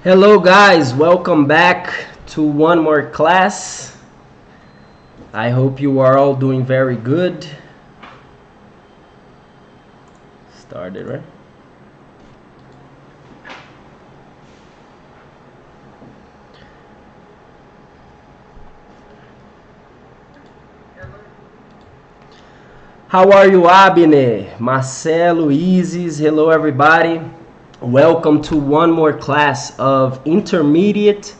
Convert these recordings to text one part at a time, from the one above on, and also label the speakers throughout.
Speaker 1: Hello guys, welcome back to one more class. I hope you are all doing very good. Started, right? How are you, Abner, Marcelo, Isis? Hello everybody. Welcome to one more class of intermediate.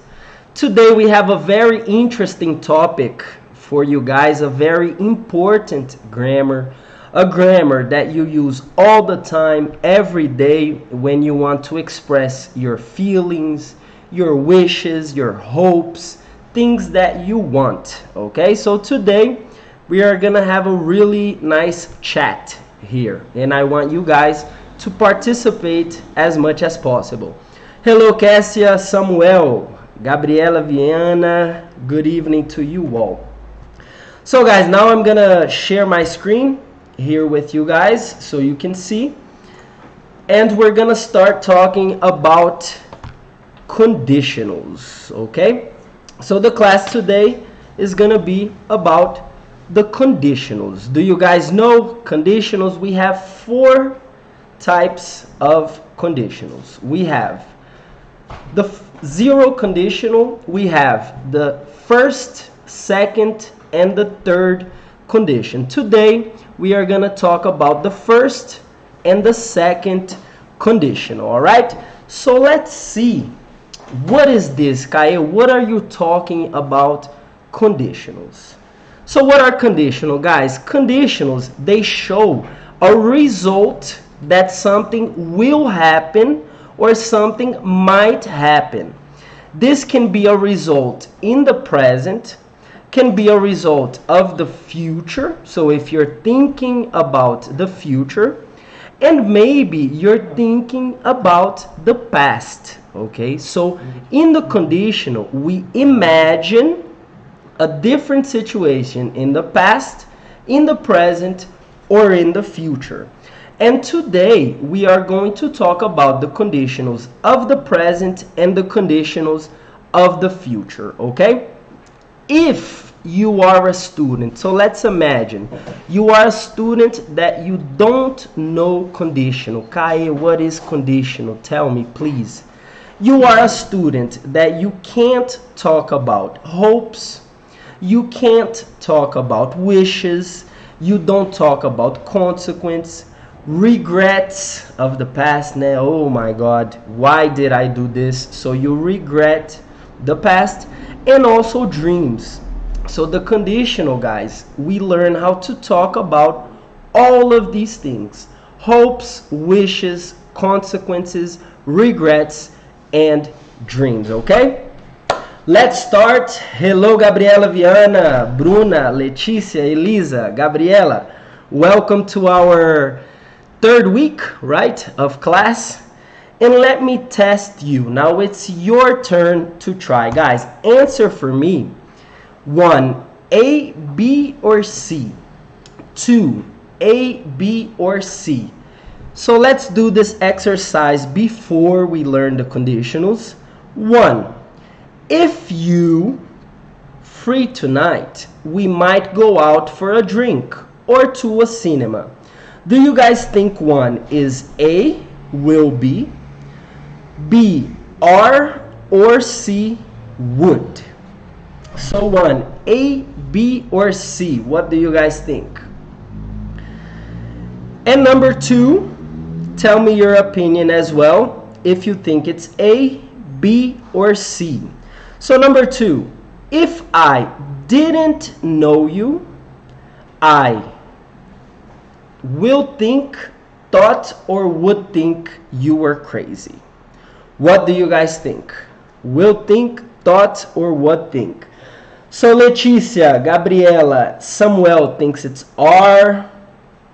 Speaker 1: Today we have a very interesting topic for you guys, a very important grammar, a grammar that you use all the time, every day when you want to express your feelings, your wishes, your hopes, things that you want, okay? So today we are gonna have a really nice chat here, and I want you guys to participate as much as possible. Hello, Cassia, Samuel, Gabriela, Viana, good evening to you all. So guys, now I'm gonna share my screen here with you guys so you can see, and we're gonna start talking about conditionals, okay? So the class today is gonna be about the conditionals. Do you guys know conditionals? We have four types of conditionals. We have the zero conditional, we have the first, second, and the third condition. Today we are going to talk about the first and the second conditional. All right, so let's see, what is this, Kaya? What are you talking about conditionals? So what are conditional, guys? Conditionals, they show a result that something will happen or something might happen. This can be a result in the present, can be a result of the future, so if you're thinking about the future, and maybe you're thinking about the past, okay? So in the conditional, we imagine a different situation in the past, in the present, or in the future. And today we are going to talk about the conditionals of the present and the conditionals of the future, okay? If you are a student, so let's imagine you are a student that you don't know conditional. Kai, what is conditional? Tell me, please. You are a student that you can't talk about hopes, you can't talk about wishes, you don't talk about consequence, regrets of the past. Now, oh my God, why did I do this? So you regret the past, and also dreams. So the conditional, guys, we learn how to talk about all of these things: hopes, wishes, consequences, regrets, and dreams, okay? Let's start. Hello, Gabriela, Viana, Bruna, Letícia, Elisa, Gabriela. Welcome to our third week, right, of class. And let me test you. Now it's your turn to try. Guys, answer for me. 1, A, B, or C? 2, A, B, or C? So let's do this exercise before we learn the conditionals. 1, if you free tonight, we might go out for a drink or to a cinema. Do you guys think 1 is A, will be, B, are, or C, would? So 1, A, B, or C? What do you guys think? And number 2, tell me your opinion as well, if you think it's A, B, or C. So number 2, if I didn't know you, I will think, thought, or would think you were crazy. What do you guys think? Will think, thought, or would think? So Letícia, Gabriela, Samuel thinks it's are.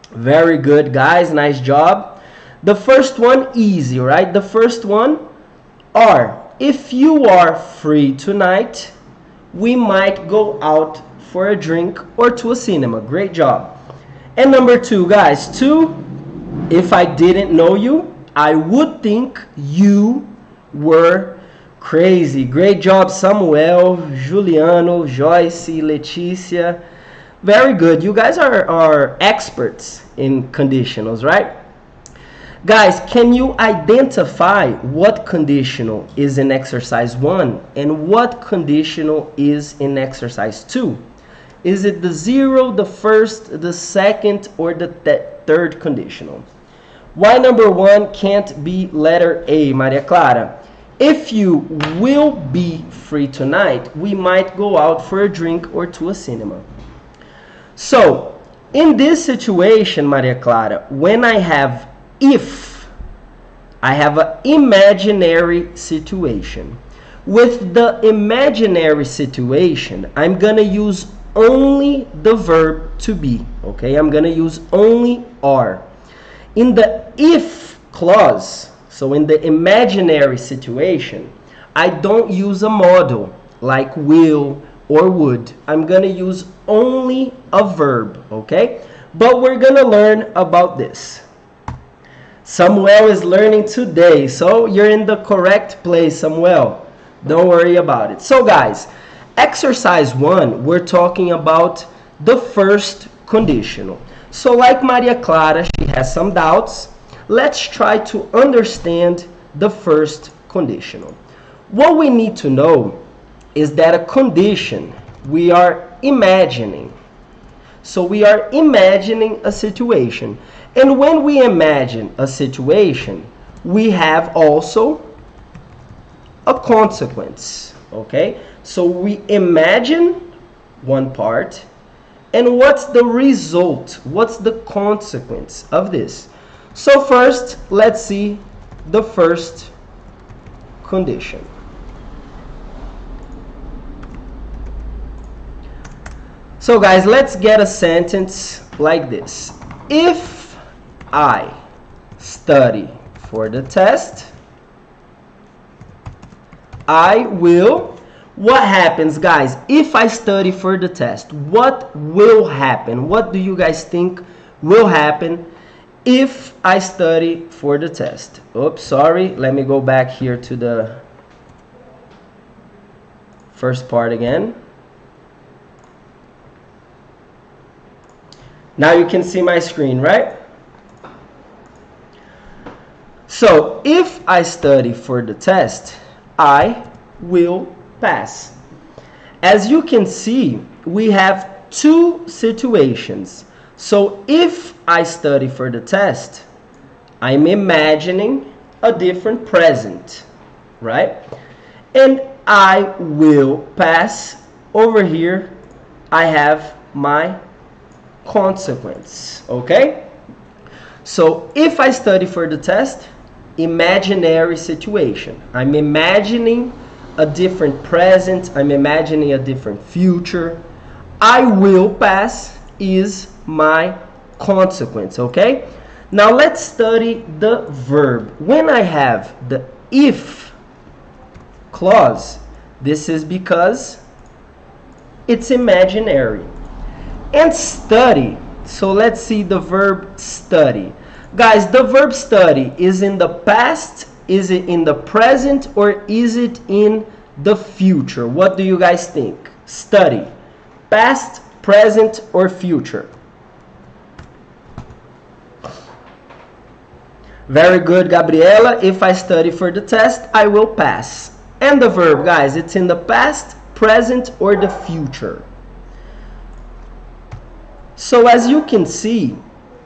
Speaker 1: Very good, guys. Nice job. The first one, easy, right? The first one, are. If you are free tonight, we might go out for a drink or to a cinema. Great job. And number 2, guys. 2, if I didn't know you, I would think you were Crazy. Great job, Samuel, Juliano, Joyce, Leticia. Very good. You guys are experts in conditionals, right? Guys, can you identify what conditional is in exercise 1 and what conditional is in exercise 2? Is it the 0, the first, the second, or the third conditional? Why number 1 can't be letter A, Maria Clara? If you will be free tonight, we might go out for a drink or to a cinema. So, in this situation, Maria Clara, when I have if, I have an imaginary situation. With the imaginary situation, I'm going to use only the verb to be, okay? I'm going to use only are. In the if clause, so in the imaginary situation, I don't use a model like will or would. I'm going to use only a verb, okay? But we're going to learn about this. Samuel is learning today, so you're in the correct place, Samuel. Don't worry about it. So guys, exercise 1, we're talking about the first conditional. So like Maria Clara, she has some doubts. Let's try to understand the first conditional. What we need to know is that a condition, we are imagining. So we are imagining a situation. And when we imagine a situation, we have also a consequence, okay? So we imagine one part, and what's the result? What's the consequence of this? So first, let's see the first condition. So guys, let's get a sentence like this. If I study for the test, I will. What happens, guys? If I study for the test, what will happen? What do you guys think will happen if I study for the test? Oops, sorry. Let me go back here to the first part again. Now you can see my screen, right? So, if I study for the test, I will pass. As you can see, we have two situations. So, if I study for the test, I'm imagining a different present, right? And I will pass. Over here, I have my consequence, okay? So, if I study for the test, imaginary situation. I'm imagining a different present. I'm imagining a different future. I will pass is my consequence, okay? Now let's study the verb. When I have the if clause, this is because it's imaginary. And study, so let's see the verb study. Guys, the verb study is in the past, is it in the present, or is it in the future? What do you guys think? Study, past, present, or future? Very good, Gabriela. If I study for the test, I will pass. And the verb, guys, it's in the past, present, or the future. So as you can see,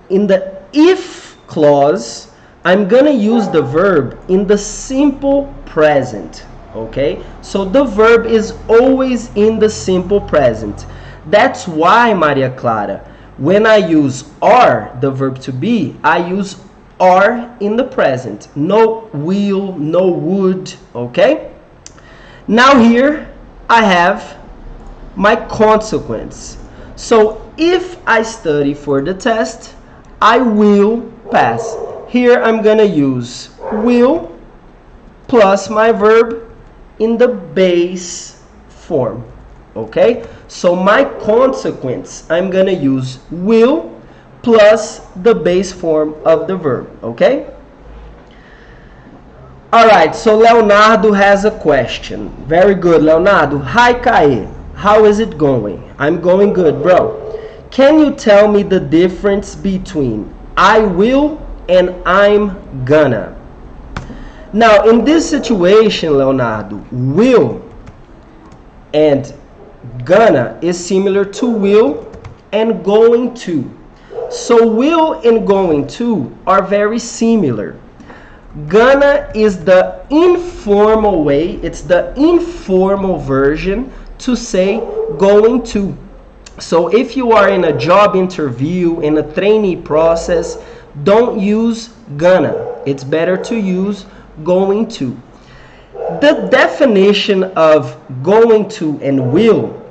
Speaker 1: in the if clause, I'm gonna use the verb in the simple present, okay? So the verb is always in the simple present. That's why, Maria Clara, when I use are, the verb to be, I use are in the present. No will, no would, okay? Now here, I have my consequence. So if I study for the test, I will pass. Here I'm gonna use will plus my verb in the base form, okay? So my consequence, I'm gonna use will plus the base form of the verb, okay? Alright, so Leonardo has a question. Very good, Leonardo. Hi, Kai. How is it going? I'm going good, bro. Can you tell me the difference between I will and I'm gonna? Now, in this situation, Leonardo, will and gonna is similar to will and going to. So will and going to are very similar. Gonna is the informal way, it's the informal version to say going to. So if you are in a job interview, in a trainee process, don't use gonna. It's better to use going to. The definition of going to and will,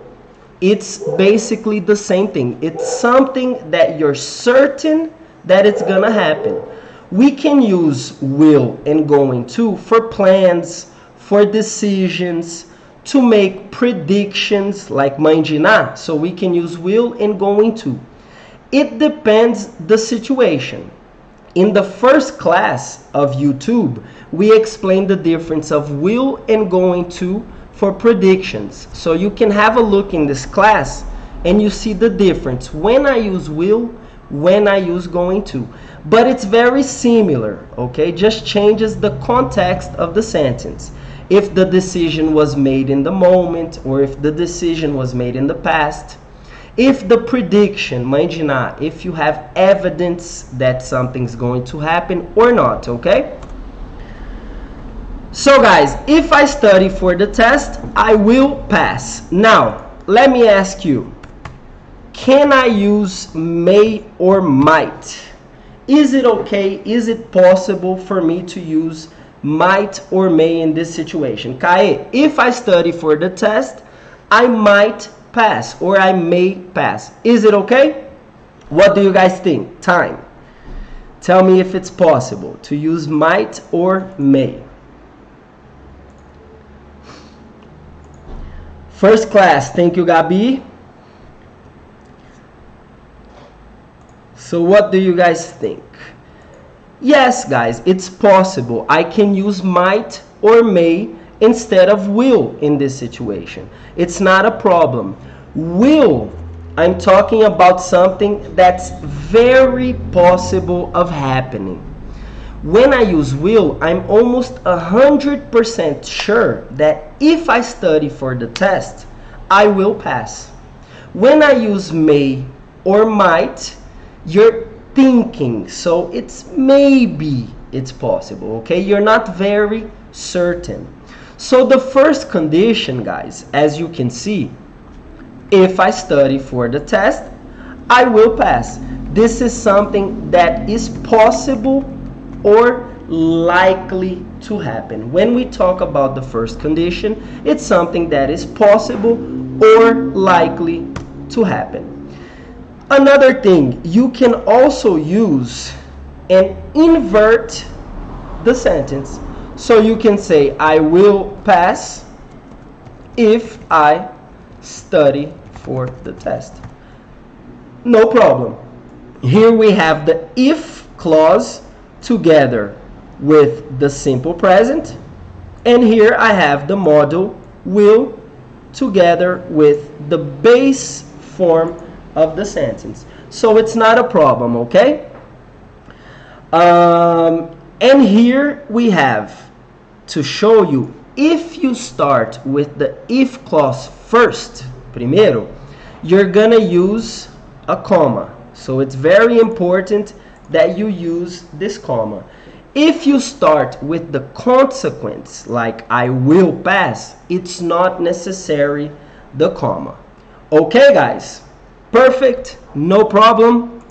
Speaker 1: it's basically the same thing. It's something that you're certain that it's gonna happen. We can use will and going to for plans, for decisions, to make predictions like mandinar. So we can use will and going to. It depends the situation. In the first class of YouTube, we explained the difference of will and going to for predictions. So you can have a look in this class and you see the difference when I use will, when I use going to. But it's very similar, okay? Just changes the context of the sentence. If the decision was made in the moment, or if the decision was made in the past. If the prediction, mandinar, if you have evidence that something's going to happen or not, okay? So guys, if I study for the test, I will pass. Now, let me ask you, can I use may or might? Is it okay? Is it possible for me to use might or may in this situation? Kai, if I study for the test, I might pass or I may pass. Is it okay? What do you guys think? Time. Tell me if it's possible to use might or may. First class, thank you, Gabi. So what do you guys think? Yes, guys, it's possible. I can use might or may instead of will in this situation. It's not a problem. Will, I'm talking about something that's very possible of happening. When I use will, I'm almost 100% sure that if I study for the test, I will pass. When I use may or might, you're thinking, so it's maybe it's possible, okay? You're not very certain. So the first condition, guys, as you can see, if I study for the test, I will pass. This is something that is possible or likely to happen. When we talk about the first condition, it's something that is possible or likely to happen. Another thing, you can also use and invert the sentence. So you can say, I will pass if I study for the test. No problem. Here we have the if clause together with the simple present. And here I have the modal will together with the base form of the sentence. So it's not a problem, okay? And here we have to show you, if you start with the if clause first, primero, you're gonna use a comma. So it's very important that you use this comma. If you start with the consequence, like I will pass, it's not necessary the comma. Okay, guys? Perfect, no problem.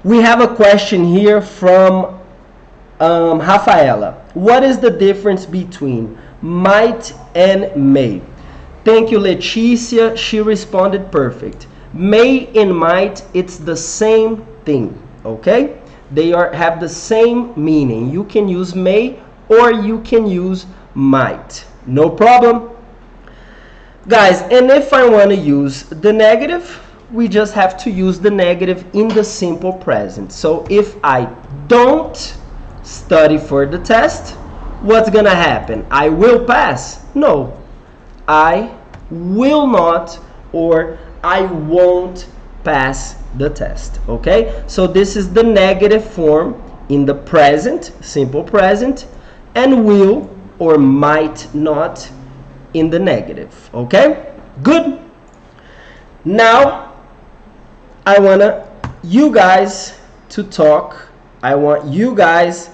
Speaker 1: We have a question here from Rafaela. What is the difference between might and may? Thank you, Leticia. She responded perfect. May and might, it's the same thing, okay? They have the same meaning. You can use may or you can use might. No problem. Guys, and if I want to use the negative, we just have to use the negative in the simple present. So if I don't study for the test, what's gonna happen? I will pass? No, I will not, or I won't pass the test. Okay, so this is the negative form in the present, simple present, and will or might not in the negative. Okay, good. Now I want you guys to talk. I want you guys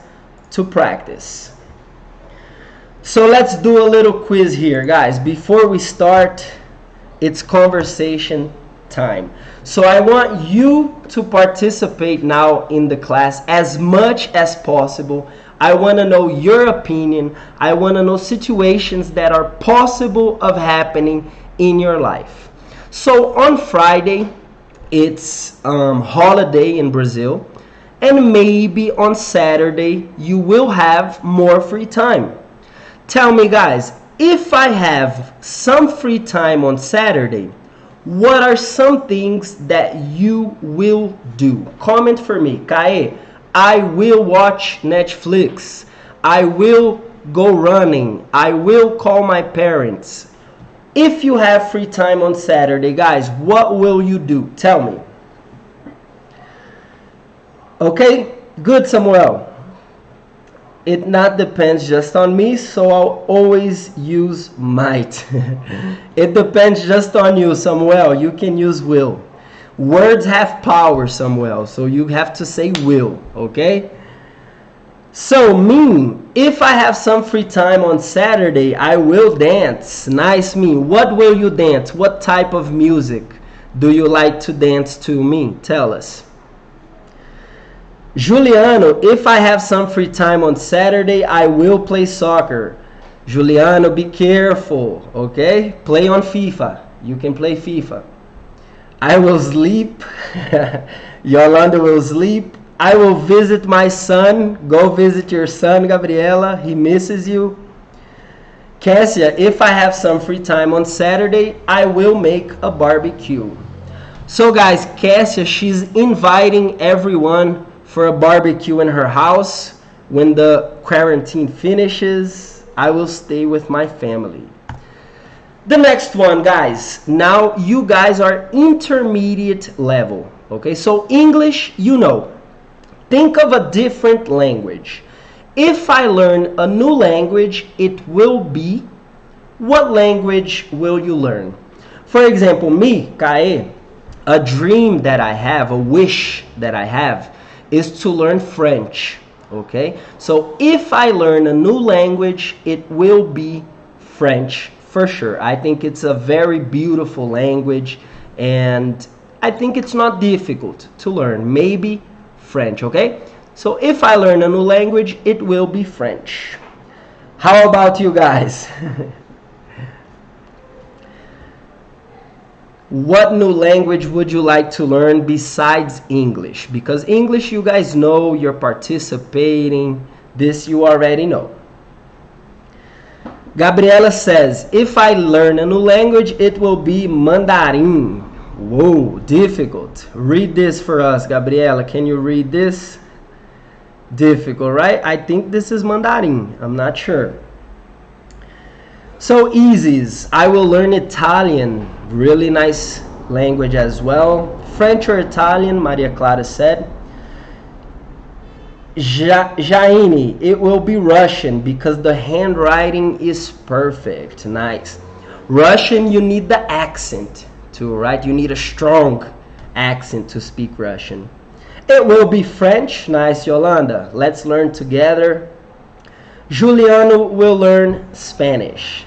Speaker 1: to practice. So let's do a little quiz here, guys. Before we start, it's conversation time. So I want you to participate now in the class as much as possible. I want to know your opinion. I want to know situations that are possible of happening in your life. So on Friday, it's holiday in Brazil, and maybe on Saturday you will have more free time. Tell me, guys, if I have some free time on Saturday, what are some things that you will do? Comment for me. Kae, I will watch Netflix. I will go running. I will call my parents. If you have free time on Saturday, guys, what will you do? Tell me. Okay, good, Samuel. It not depends just on me, so I'll always use might. It depends just on you, Samuel. You can use will. Words have power, Samuel, so you have to say will, okay? So me, if I have some free time on Saturday, I will dance. Nice, me. What will you dance? What type of music do you like to dance to, me? Tell us. Juliano, if I have some free time on Saturday, I will play soccer. Juliano, be careful, okay? Play on FIFA. You can play FIFA. I will sleep. Yolanda will sleep. I will visit my son. Go visit your son, Gabriela. He misses you. Cassia, if I have some free time on Saturday, I will make a barbecue. So guys, Cassia, she's inviting everyone for a barbecue in her house. When the quarantine finishes, I will stay with my family. The next one, guys. Now you guys are intermediate level. Okay, so English, you know. Think of a different language. If I learn a new language, it will be, what language will you learn? For example, me, Kae, a dream that I have, a wish that I have, is to learn French. Okay, so if I learn a new language, it will be French for sure. I think it's a very beautiful language, and I think it's not difficult to learn. Maybe French. Okay, so if I learn a new language, it will be French. How about you guys? What new language would you like to learn besides English? Because English, you guys know, you're participating. This you already know. Gabriela says, if I learn a new language, it will be Mandarin. Whoa, difficult. Read this for us, Gabriela. Can you read this? Difficult, right? I think this is Mandarin. I'm not sure. So Isis, I will learn Italian. Really nice language as well. French or Italian, Maria Clara said. Jaini, it will be Russian because the handwriting is perfect. Nice. Russian, you need the accent too, right? You need a strong accent to speak Russian. It will be French. Nice, Yolanda. Let's learn together. Juliano will learn Spanish.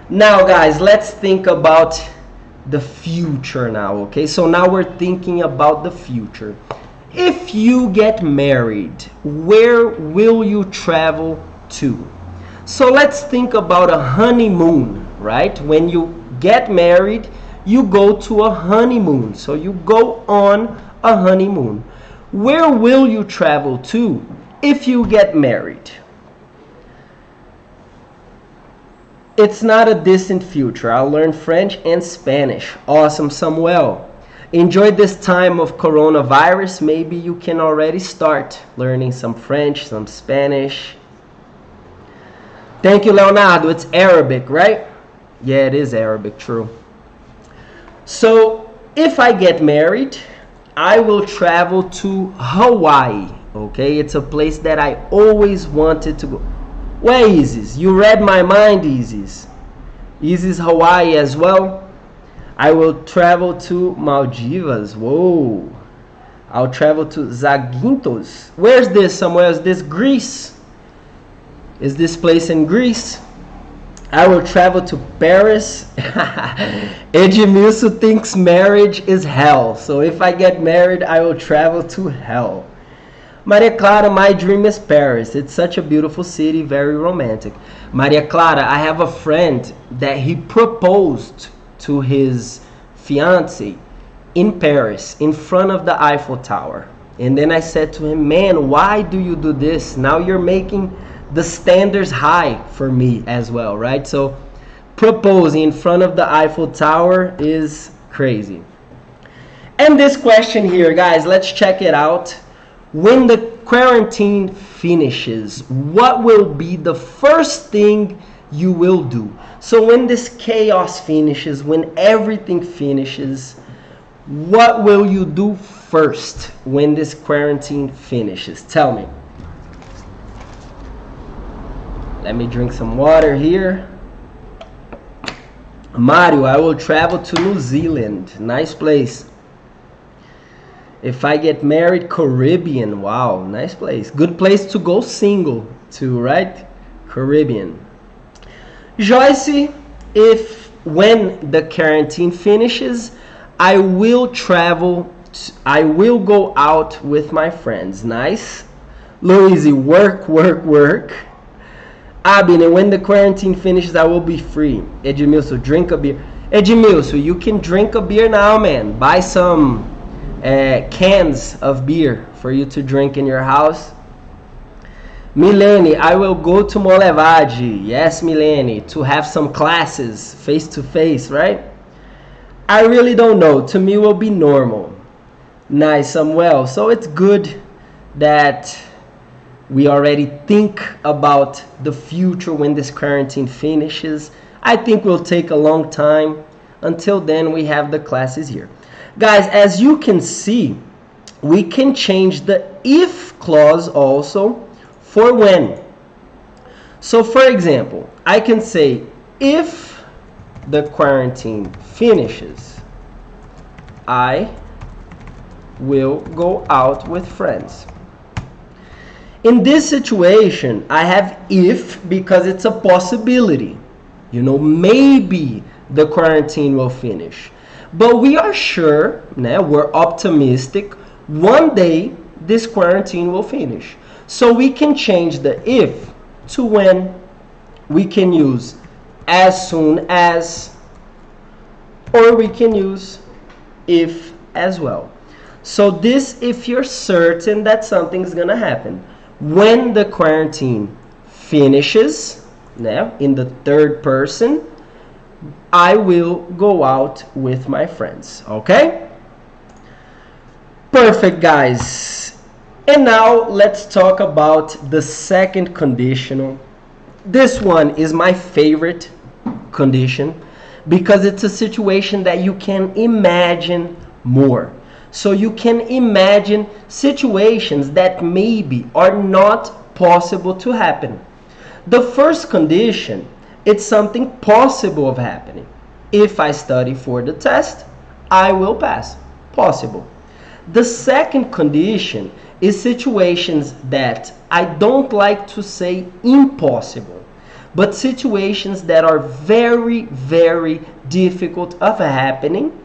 Speaker 1: Now, guys, let's think about the future now, okay? So now we're thinking about the future. If you get married, where will you travel to? So let's think about a honeymoon, right? When you get married, you go to a honeymoon. So you go on a honeymoon. Where will you travel to if you get married? It's not a distant future. I'll learn French and Spanish. Awesome, Samuel. Enjoy this time of coronavirus. Maybe you can already start learning some French, some Spanish. Thank you, Leonardo. It's Arabic, right? Yeah, it is Arabic, true. So, if I get married, I will travel to Hawaii. Okay, it's a place that I always wanted to go. Where Isis? You read my mind, Isis. Isis, Hawaii as well. I will travel to Maldivas. Whoa. I'll travel to Zakynthos. Where's this, Samuel? Is this Greece? Is this place in Greece? I will travel to Paris. Edmilson thinks marriage is hell. So if I get married, I will travel to hell. Maria Clara, my dream is Paris. It's such a beautiful city, very romantic. Maria Clara, I have a friend that he proposed to his fiancée in Paris, in front of the Eiffel Tower. And then I said to him, man, why do you do this? Now you're making the standards high for me as well, right? So proposing in front of the Eiffel Tower is crazy. And this question here, guys, let's check it out. When the quarantine finishes, what will be the first thing you will do? So when this chaos finishes, when everything finishes, what will you do first when this quarantine finishes? Tell me. Let me drink some water here. Mario, I will travel to New Zealand. Nice place. If I get married, Caribbean. Wow, nice place. Good place to go single to, right? Caribbean. Joyce, when the quarantine finishes, I will travel. I will go out with my friends. Nice. Louise, work. Abine, when the quarantine finishes, I will be free. Edmilson, drink a beer. Edmilson, you can drink a beer now, man. Buy some cans of beer for you to drink in your house. Milene, I will go to Molevade. Yes, Milene, to have some classes face to face, right? I really don't know. To me, it will be normal. Nice, Samuel. So it's good that we already think about the future when this quarantine finishes. I think we'll take a long time. Until then, we have the classes here. Guys, as you can see, we can change the if clause also for when. So, for example, I can say, if the quarantine finishes, I will go out with friends. In this situation, I have if because it's a possibility. You know, maybe the quarantine will finish. But we are sure, we're optimistic, one day this quarantine will finish. So we can change the if to when. We can use as soon as, or we can use if as well. So this, if you're certain that something's gonna happen. When the quarantine finishes, in the third person, I will go out with my friends. Okay? Perfect, guys. And now let's talk about the second conditional. This one is my favorite condition because it's a situation that you can imagine more. So you can imagine situations that maybe are not possible to happen. The first condition, it's something possible of happening. If I study for the test, I will pass. Possible. The second condition is situations that I don't like to say impossible, but situations that are very, very difficult of happening,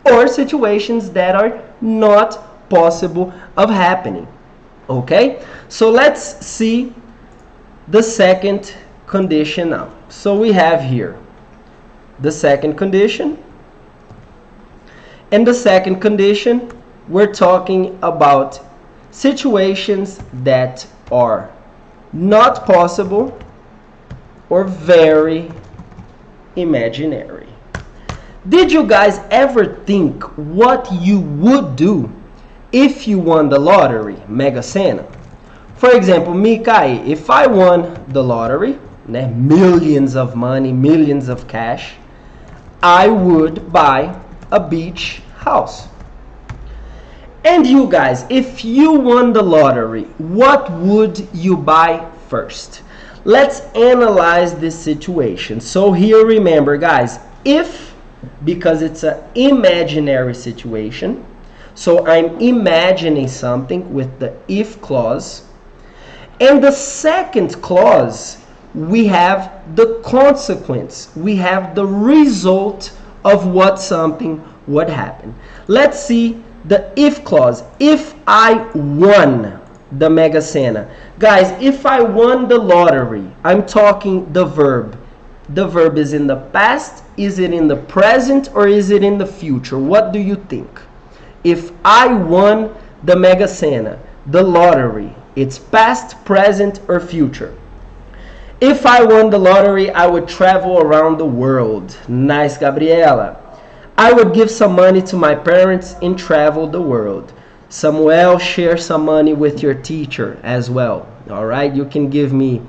Speaker 1: or situations that are not possible of happening. Okay? So let's see the second condition now. So we have here the second condition. And the second condition, we're talking about situations that are not possible or very imaginary. Did you guys ever think what you would do if you won the lottery, Mega Sena? For example, me, Kai, if I won the lottery, né, millions of money, millions of cash, I would buy a beach house. And you guys, if you won the lottery, what would you buy first? Let's analyze this situation. So here, remember guys, if, because it's an imaginary situation, so I'm imagining something with the if clause. And the second clause, we have the consequence. We have the result of what something would happen. Let's see the if clause. If I won the Mega Sena. Guys, if I won the lottery, I'm talking the verb. The verb is in the past, is it in the present, or is it in the future? What do you think? If I won the Mega Sena, the lottery, it's past, present, or future? If I won the lottery, I would travel around the world. Nice, Gabriela. I would give some money to my parents and travel the world. Samuel, share some money with your teacher as well. All right, you can give me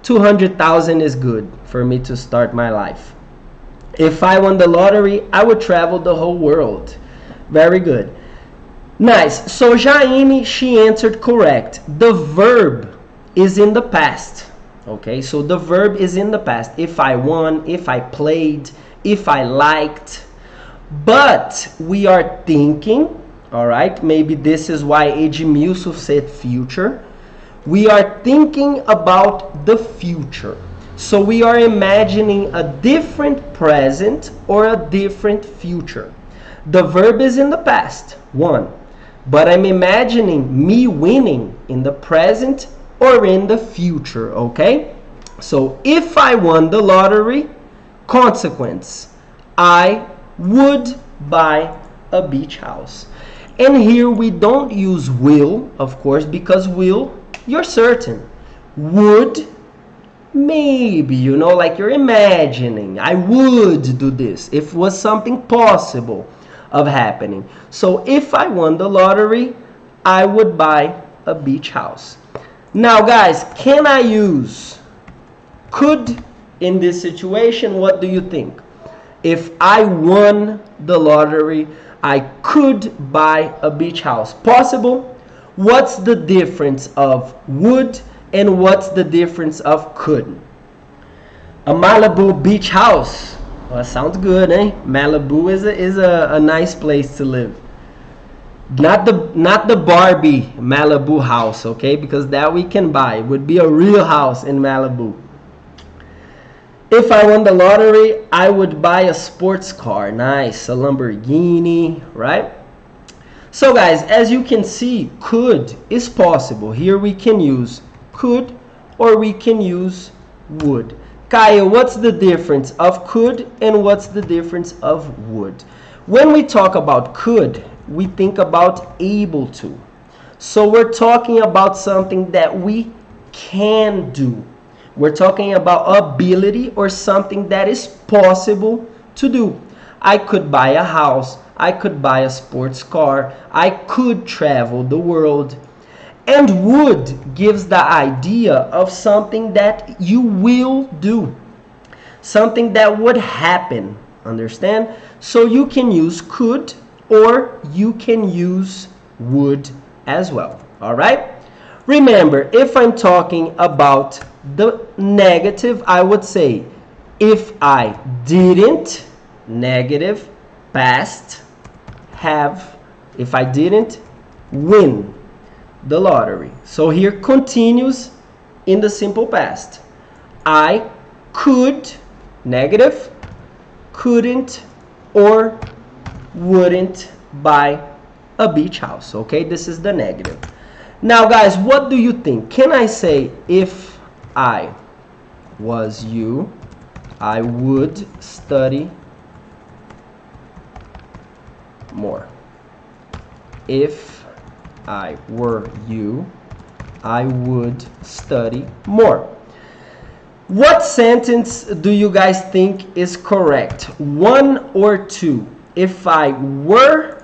Speaker 1: 200,000 is good for me to start my life. If I won the lottery, I would travel the whole world. Very good. Nice. So Jaine, she answered correct. The verb is in the past. Okay, so the verb is in the past. If I won, if I played, if I liked. But we are thinking, all right, maybe this is why Edmilson said future. We are thinking about the future. So we are imagining a different present or a different future. The verb is in the past, won. But I'm imagining me winning in the present or in the future, okay? So if I won the lottery, consequence, I would buy a beach house. And here we don't use will, of course, because will, you're certain. Would, maybe, you know, like you're imagining, I would do this if it was something possible of happening. So if I won the lottery, I would buy a beach house. Now guys, can I use could in this situation? What do you think? If I won the lottery, I could buy a beach house. Possible? What's the difference of would and what's the difference of could? A Malibu beach house. Well, that sounds good, eh? Malibu is a nice place to live. Not the Barbie Malibu house, okay? Because that we can buy. It would be a real house in Malibu. If I won the lottery, I would buy a sports car. Nice, a Lamborghini, right? So guys, as you can see, could is possible. Here we can use could or we can use would. Kyle, what's the difference of could and what's the difference of would? When we talk about could, we think about able to. So we're talking about something that we can do. We're talking about ability or something that is possible to do. I could buy a house. I could buy a sports car. I could travel the world. And would gives the idea of something that you will do. Something that would happen. Understand? So you can use could or you can use would as well. All right? Remember, if I'm talking about the negative, I would say if I didn't, negative, past, have, if I didn't win the lottery. So here continues in the simple past. I could, negative, couldn't or wouldn't buy a beach house. Okay, this is the negative. Now guys, what do you think? Can I say if I was you, I would study more? If I were you, I would study more. What sentence do you guys think is correct? One or two? If I were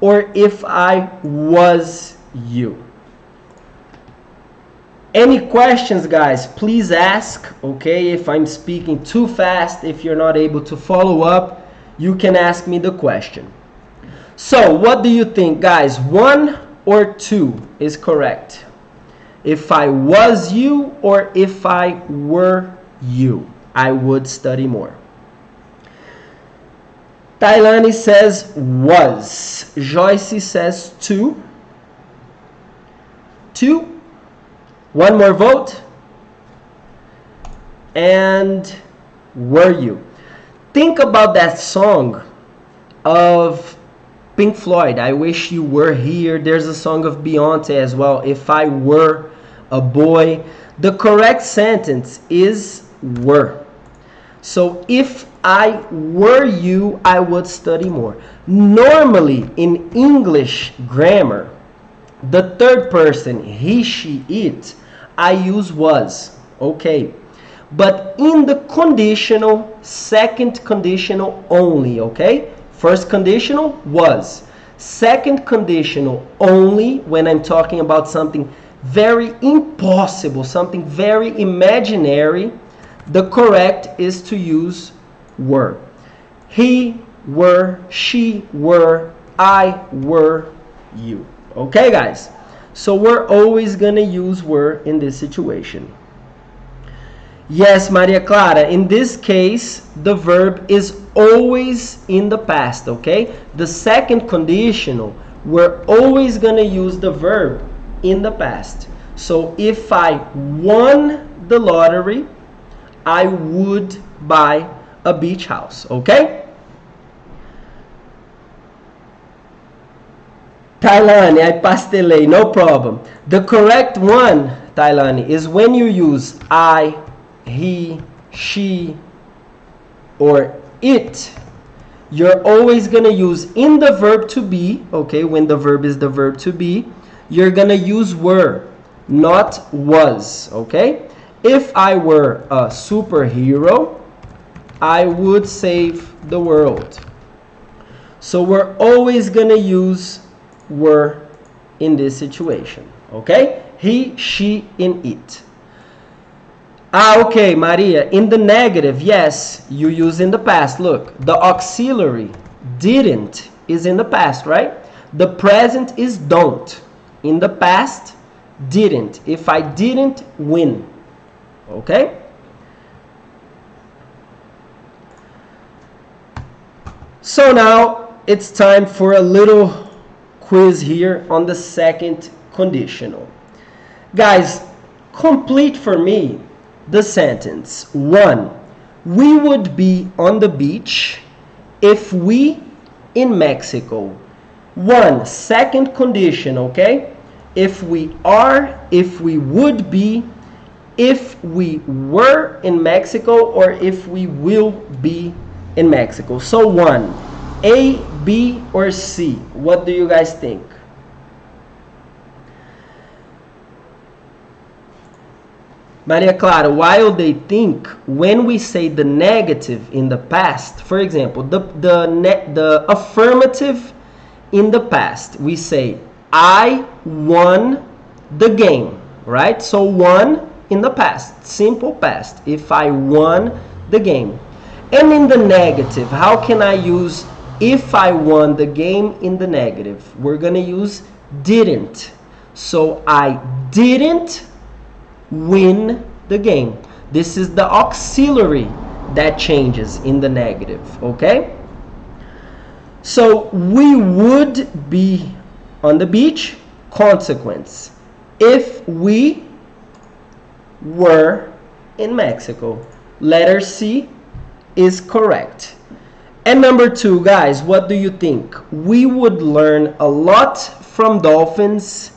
Speaker 1: or if I was you? Any questions, guys, please ask, okay? If I'm speaking too fast, if you're not able to follow up, you can ask me the question. So, what do you think, guys? 1 or 2 is correct? If I was you or if I were you, I would study more. Tailani says was. Joyce says 2. 2. One more vote. And were you? Think about that song of Pink Floyd, I Wish You Were Here. There's a song of Beyonce as well, If I Were a Boy. The correct sentence is were. So if I were you, I would study more. Normally in English grammar, the third person, he, she, it, I use was, okay? But in the conditional, second conditional only, okay? First conditional, was. Second conditional only when I'm talking about something very impossible, something very imaginary, the correct is to use were. He, were, she, were, I, were, you. Okay, guys? So we're always going to use were in this situation. Yes, Maria Clara, in this case, the verb is always in the past, okay? The second conditional, we're always going to use the verb in the past. So if I won the lottery, I would buy a beach house, okay? Tailani, I pastelei, no problem. The correct one, Tailani, is when you use I, he, she, or it. You're always going to use in the verb to be, okay, when the verb is the verb to be, you're going to use were, not was, okay? If I were a superhero, I would save the world. So we're always going to use were in this situation, okay? He, she, in it. Okay, Maria, in the negative, yes, you use in the past. Look, the auxiliary didn't is in the past, right? The present is don't. In the past, didn't. If I didn't win, okay? So now it's time for a little quiz here on the second conditional. Guys, complete for me the sentence. 1. We would be on the beach if we in Mexico. 1. Second condition, okay? If we are, if we would be, if we were in Mexico, or if we will be in Mexico. So 1. A, B, or C? What do you guys think? Maria Clara, while they think, when we say the negative in the past, for example, the affirmative in the past, we say, I won the game, right? So won in the past, simple past, if I won the game. And in the negative, how can I use if I won the game in the negative? We're going to use didn't. So I didn't win the game. This is the auxiliary that changes in the negative, okay? So we would be on the beach, consequence. If we were in Mexico. Letter C is correct. And number 2, guys, what do you think? We would learn a lot from dolphins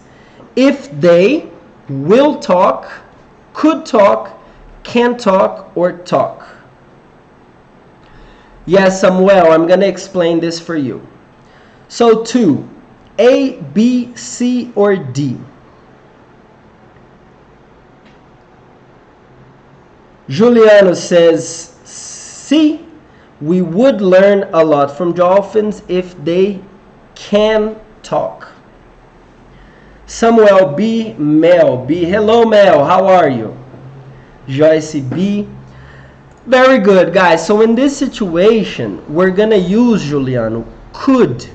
Speaker 1: if they will talk, could talk, can talk, or talk. Yes, Samuel, I'm going to explain this for you. So 2, A, B, C, or D? Juliano says C. We would learn a lot from dolphins if they can talk. Samuel B. Mel B. Hello, Mel. How are you? Joyce B. Very good, guys. So in this situation, we're going to use, Juliano, could.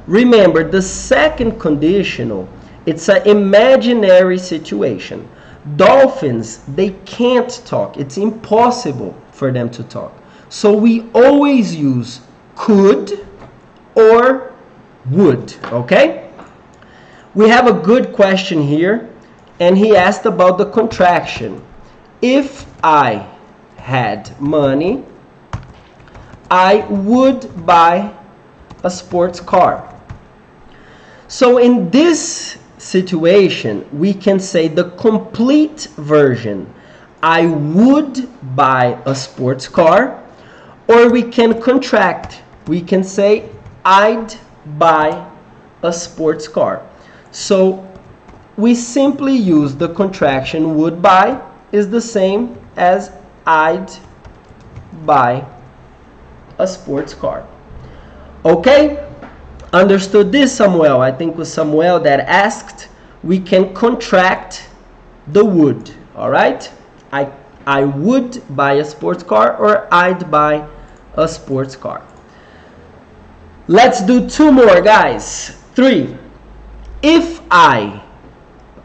Speaker 1: Remember, the second conditional, it's an imaginary situation. Dolphins, they can't talk. It's impossible for them to talk. So we always use could or would, okay? We have a good question here, and he asked about the contraction. If I had money, I would buy a sports car. So in this situation, we can say the complete version. I would buy a sports car, or we can contract. We can say I'd buy a sports car. So we simply use the contraction would buy is the same as I'd buy a sports car. Okay? Understood this, Samuel? I think it was Samuel that asked. We can contract the would. All right? I would buy a sports car, or I'd buy a sports car. Let's do two more, guys. 3. If I,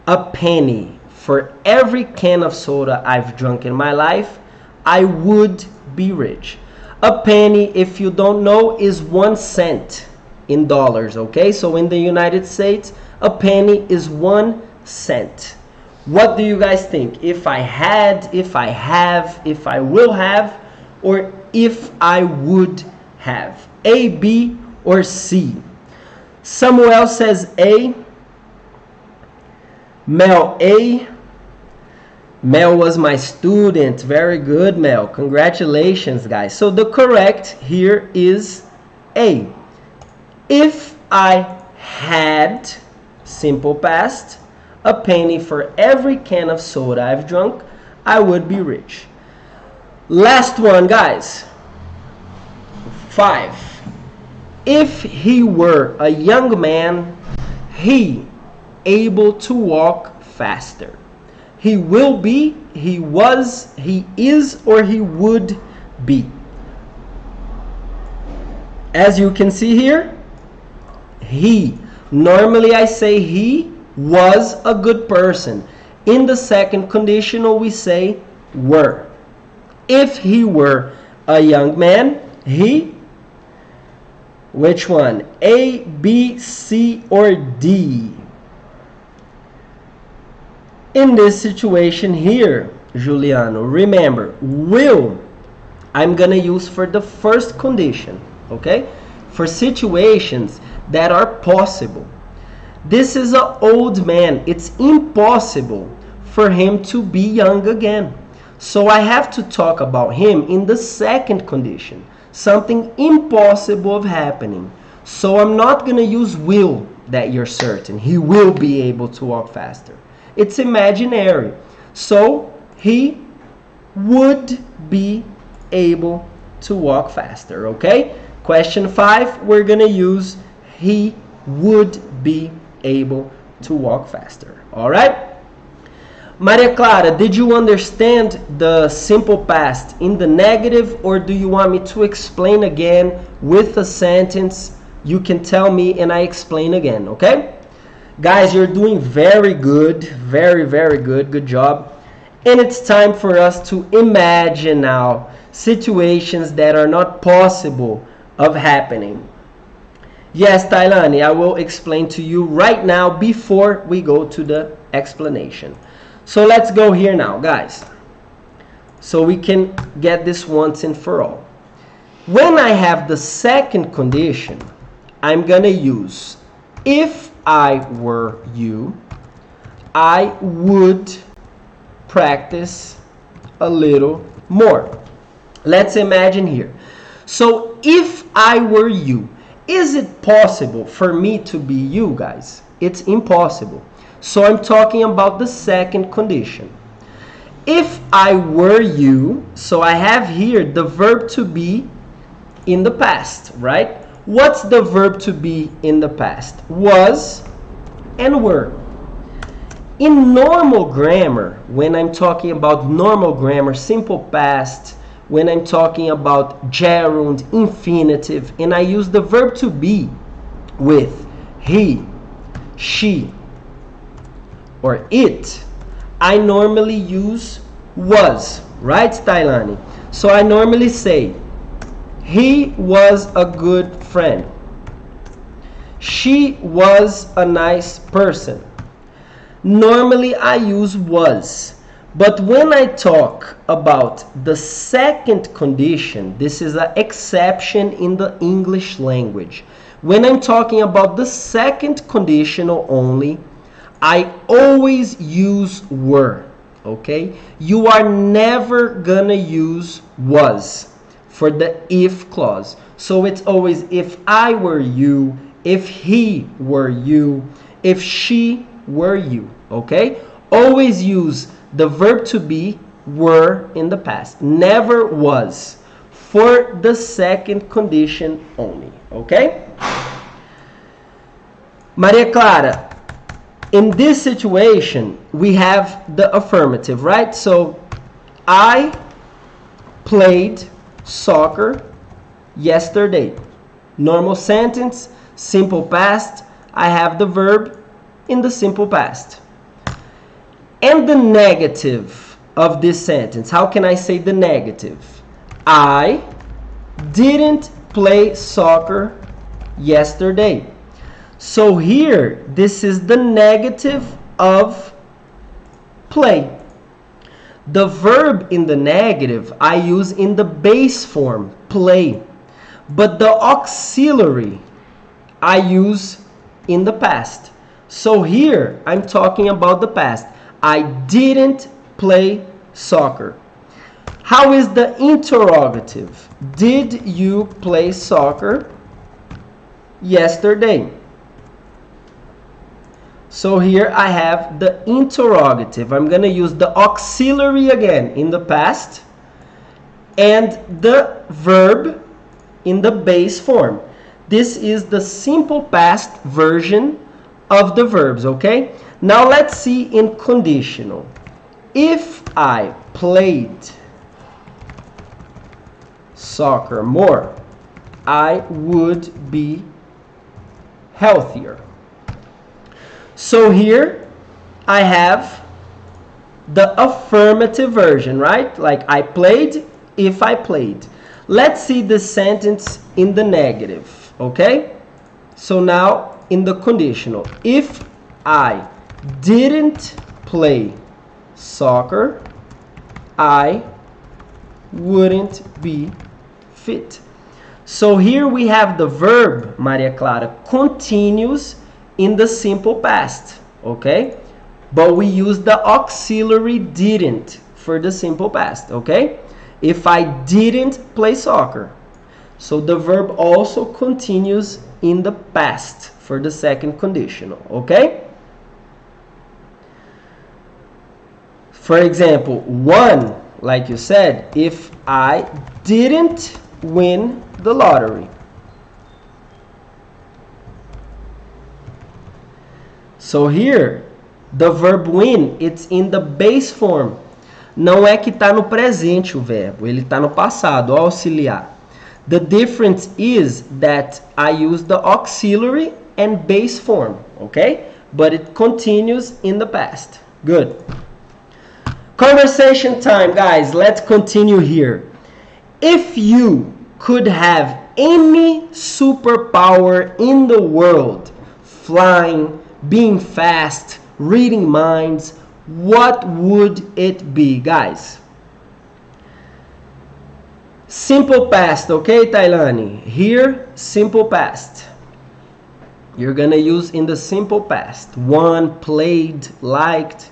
Speaker 1: a penny for every can of soda I've drunk in my life, I would be rich. A penny, if you don't know, is 1 cent in dollars, okay? So in the United States, a penny is 1 cent. What do you guys think? If I had, if I have, if I will have, or if I would have? A, B, or C? Samuel says A. Mel, A. Mel was my student. Very good, Mel. Congratulations, guys. So the correct here is A. If I had, simple past, a penny for every can of soda I've drunk, I would be rich. Last one, guys. 5. If he were a young man, he able to walk faster. He will be, he was, he is, or he would be. As you can see here, he. Normally I say he was a good person. In the second conditional we say were. If he were a young man, he, which one? A, B, C, or D? In this situation here, Juliano, remember, will, I'm going to use for the first condition, okay? For situations that are possible. This is an old man. It's impossible for him to be young again. So I have to talk about him in the second condition. Something impossible of happening. So I'm not going to use will that you're certain. He will be able to walk faster. It's imaginary. So he would be able to walk faster. Okay? Question 5, we're going to use he would be able to walk faster. All right? Maria Clara, did you understand the simple past in the negative, or do you want me to explain again with a sentence? You can tell me and I explain again, okay? Guys, you're doing very good. Very, very good. Good job. And it's time for us to imagine now situations that are not possible of happening. Yes, Tailani, I will explain to you right now before we go to the explanation. So let's go here now, guys. So we can get this once and for all. When I have the second condition, I'm going to use if I were you, I would practice a little more. Let's imagine here. So if I were you, is it possible for me to be you, guys? It's impossible. So I'm talking about the second condition. If I were you, so I have here the verb to be in the past, right? What's the verb to be in the past? Was and were. In normal grammar, when I'm talking about normal grammar, simple past, when I'm talking about gerund, infinitive, and I use the verb to be with he, she, or it, I normally use was, right, Tailani? So I normally say, he was a good friend. She was a nice person. Normally I use was. But when I talk about the second condition, this is an exception in the English language. When I'm talking about the second conditional only, I always use were, okay? You are never gonna use was for the if clause. So it's always if I were you, if he were you, if she were you, okay? Always use the verb to be were in the past, never was, for the second condition only, okay? Maria Clara, in this situation, we have the affirmative, right? So, I played soccer yesterday. Normal sentence, simple past. I have the verb in the simple past. And the negative of this sentence, how can I say the negative? I didn't play soccer yesterday. So here, this is the negative of play. The verb in the negative, I use in the base form, play. But the auxiliary, I use in the past. So here, I'm talking about the past. I didn't play soccer. How is the interrogative? Did you play soccer yesterday? So here I have the interrogative. I'm going to use the auxiliary again in the past and the verb in the base form. This is the simple past version of the verbs, okay? Now let's see in conditional. If I played soccer more, I would be healthier. So here I have the affirmative version, right? Like I played, if I played. Let's see the sentence in the negative, okay? So now in the conditional. If I didn't play soccer, I wouldn't be fit. So here we have the verb, Maria Clara, continues in the simple past, okay? But we use the auxiliary didn't for the simple past, okay? If I didn't play soccer. So the verb also continues in the past for the second conditional, okay? For example, won, like you said, if I didn't win the lottery. So here, the verb win, it's in the base form. Não é que está no presente o verbo, ele está no passado, auxiliar. The difference is that I use the auxiliary and base form, okay? But it continues in the past. Good. Conversation time, guys. Let's continue here. If you could have any superpower in the world, flying, being fast, reading minds, what would it be, guys? Simple past, okay, Tailani? Here, simple past. You're gonna use in the simple past. Won, played, liked.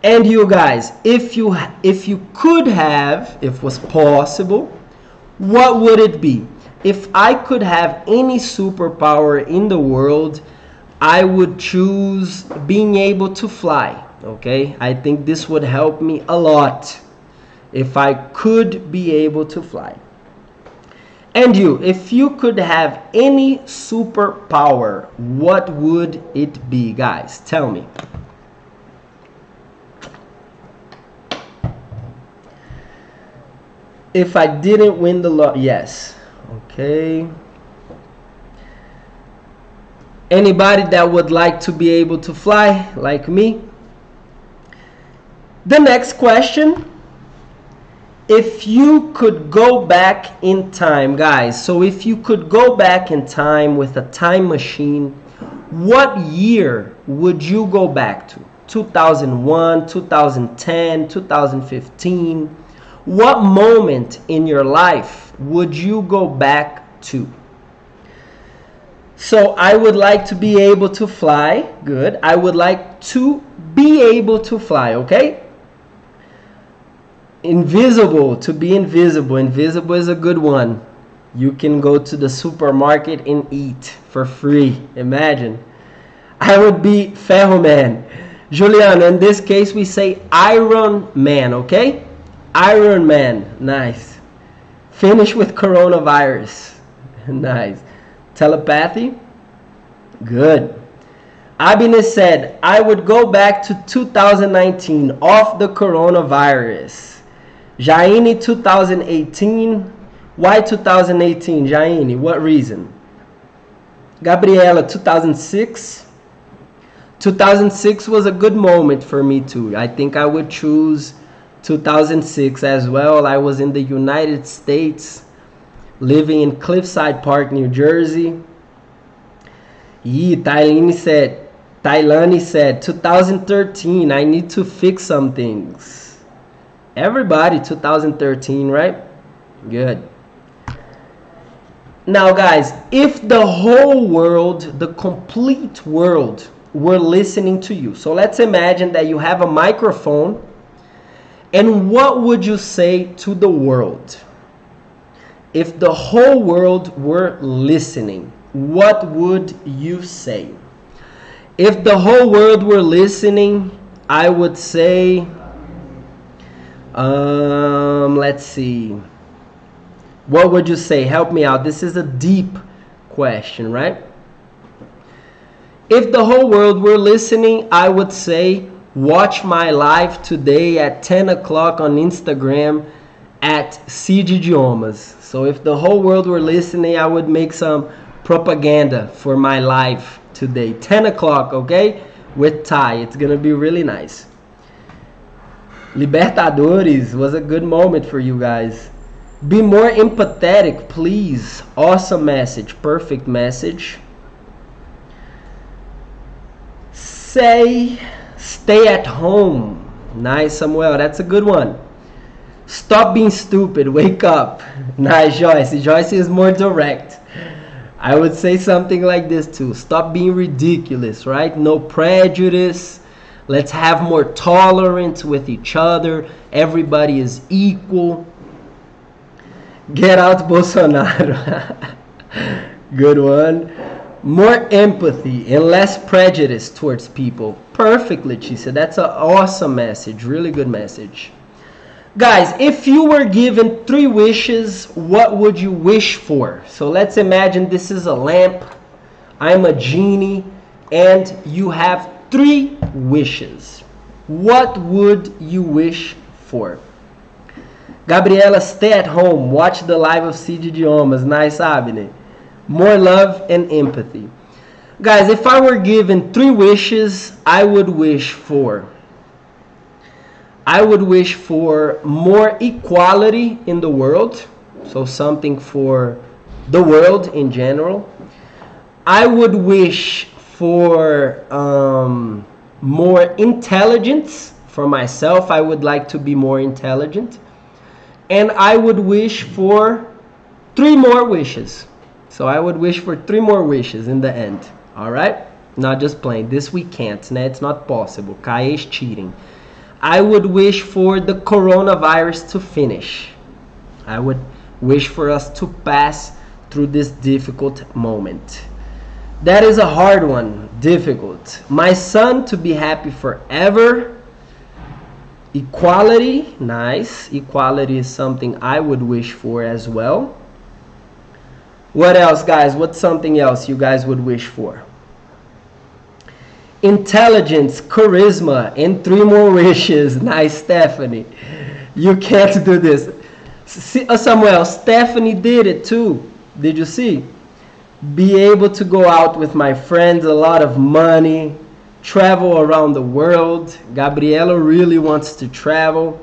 Speaker 1: And you guys, if you could have, if was possible, what would it be? If I could have any superpower in the world, I would choose being able to fly, okay? I think this would help me a lot if I could be able to fly. And you, if you could have any superpower, what would it be, guys? Tell me. If I didn't win the lottery, yes. Okay. Anybody that would like to be able to fly like me? The next question. If you could go back in time, guys, so if you could go back in time with a time machine, what year would you go back to? 2001, 2010, 2015? What moment in your life would you go back to? So I would like to be able to fly. Good. I would like to be able to fly, okay? Invisible, to be invisible. Invisible is a good one. You can go to the supermarket and eat for free. Imagine. I would be Ferro Man. Juliana, in this case we say Iron Man, okay? Iron Man. Nice. Finish with coronavirus. Nice. Telepathy. Good. Abine said, I would go back to 2019 off the coronavirus. Jaine, 2018. Why 2018, Jaine? What reason? Gabriela, 2006. 2006 was a good moment for me too. I think I would choose 2006 as well. I was in the United States, living in Cliffside Park, New Jersey. Tailani said 2013. I need to fix some things. Everybody 2013, right? Good. Now guys, if the whole world, the complete world were listening to you. So let's imagine that you have a microphone, and what would you say to the world? If the whole world were listening, what would you say? If the whole world were listening, I would say, let's see. What would you say? Help me out. This is a deep question, right? If the whole world were listening, I would say, watch my live today at 10 o'clock on Instagram at Seed Idiomas. So if the whole world were listening, I would make some propaganda for my live today. 10 o'clock, okay? With Ty. It's going to be really nice. Libertadores was a good moment for you guys. Be more empathetic, please. Awesome message. Perfect message. Stay at home. Nice, Samuel. That's a good one. Stop being stupid. Wake up. Nice, Joyce. Joyce is more direct. I would say something like this too. Stop being ridiculous, right? No prejudice. Let's have more tolerance with each other. Everybody is equal. Get out Bolsonaro. Good one. More empathy and less prejudice towards people. Perfect, Leticia. That's an awesome message. Really good message. Guys, if you were given 3 wishes, what would you wish for? So let's imagine this is a lamp. I'm a genie and you have 3 wishes. What would you wish for? Gabriela, stay at home. Watch the live of Seed Idiomas. Nice, Abine. More love and empathy. Guys, if I were given 3 wishes, I would wish for more equality in the world. So something for the world in general. I would wish for more intelligence for myself. I would like to be more intelligent. And I would wish for 3 more wishes. So I would wish for 3 more wishes in the end. Alright? Not just playing. This we can't. Né? It's not possible. Kai is cheating. I would wish for the coronavirus to finish. I would wish for us to pass through this difficult moment. That is a hard one. Difficult. My son to be happy forever. Equality. Nice. Equality is something I would wish for as well. What else, guys? What's something else you guys would wish for? Intelligence, charisma, and 3 more wishes. Nice, Stephanie. You can't do this. Samuel, Stephanie did it too. Did you see? Be able to go out with my friends, a lot of money, travel around the world. Gabriela really wants to travel.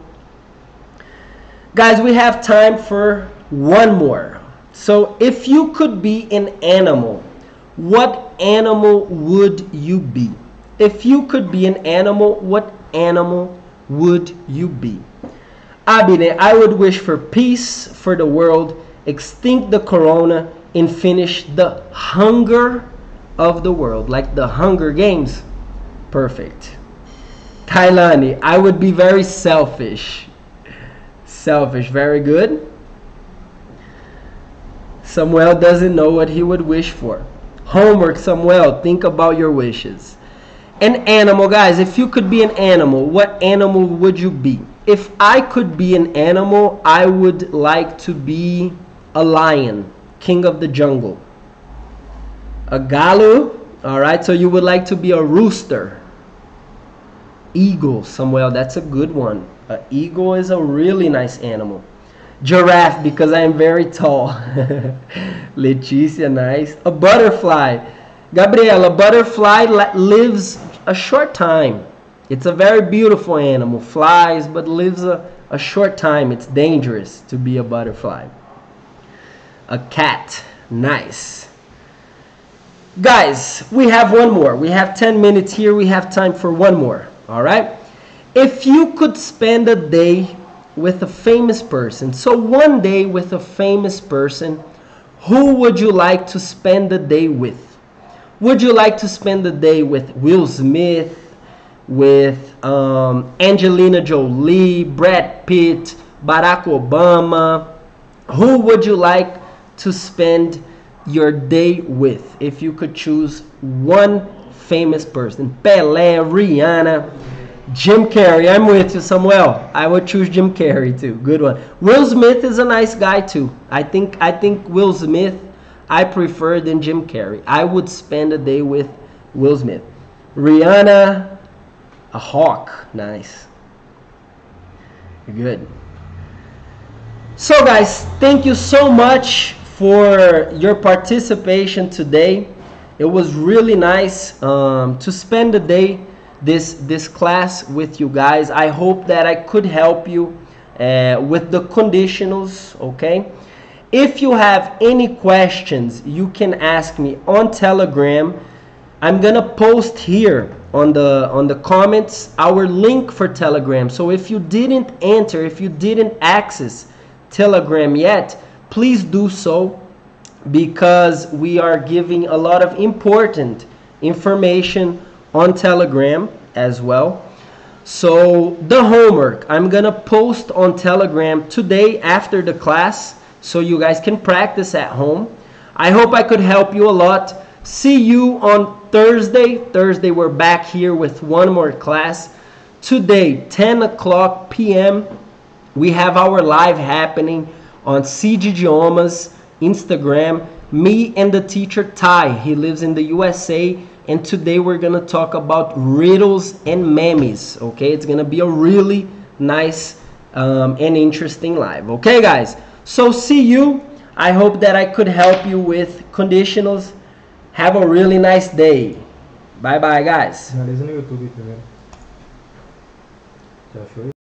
Speaker 1: Guys, we have time for one more. So if you could be an animal, what animal would you be? If you could be an animal, what animal would you be? Abine, I would wish for peace for the world, extinct the corona, and finish the hunger of the world, like the Hunger Games. Perfect. Kailani, I would be very selfish. Selfish, very good. Samuel doesn't know what he would wish for. Homework, Samuel, think about your wishes. An animal, guys, if you could be an animal, what animal would you be? If I could be an animal, I would like to be a lion, king of the jungle. A galo, all right, so you would like to be a rooster. Eagle, Samuel, that's a good one. An eagle is a really nice animal. Giraffe, because I am very tall. Leticia, nice. A butterfly. Gabriela, butterfly lives a short time. It's a very beautiful animal. Flies, but lives a short time. It's dangerous to be a butterfly. A cat. Nice. Guys, we have one more. We have 10 minutes here. We have time for one more. All right? If you could spend a day with a famous person, so one day with a famous person, who would you like to spend the day with? Would you like to spend the day with Will Smith, with Angelina Jolie, Brad Pitt, Barack Obama? Who would you like to spend your day with if you could choose one famous person? Pelé, Rihanna, Jim Carrey. I'm with you, Samuel. I would choose Jim Carrey too. Good one. Will Smith is a nice guy too. I think Will Smith I prefer than Jim Carrey. I would spend a day with Will Smith. Rihanna, a hawk. Nice. Good. So guys, thank you so much for your participation today. It was really nice to spend the day this class with you guys. I hope that I could help you with the conditionals, okay? If you have any questions, you can ask me on Telegram. I'm gonna post here on the comments our link for Telegram. So if you didn't enter, if you didn't access Telegram yet, please do so, because we are giving a lot of important information on Telegram as well. So the homework I'm gonna post on Telegram today after the class, so you guys can practice at home. I hope I could help you a lot. See you on Thursday. Thursday we're back here with one more class. Today, 10 o'clock p.m. we have our live happening on Seed Idiomas Instagram. Me and the teacher Ty, he lives in the USA, and today we're gonna talk about riddles and memes. Okay, it's gonna be a really nice and interesting live. Okay, guys. So see you. I hope that I could help you with conditionals. Have a really nice day. Bye bye, guys.
Speaker 2: Finaliza no YouTube primeiro. Já foi?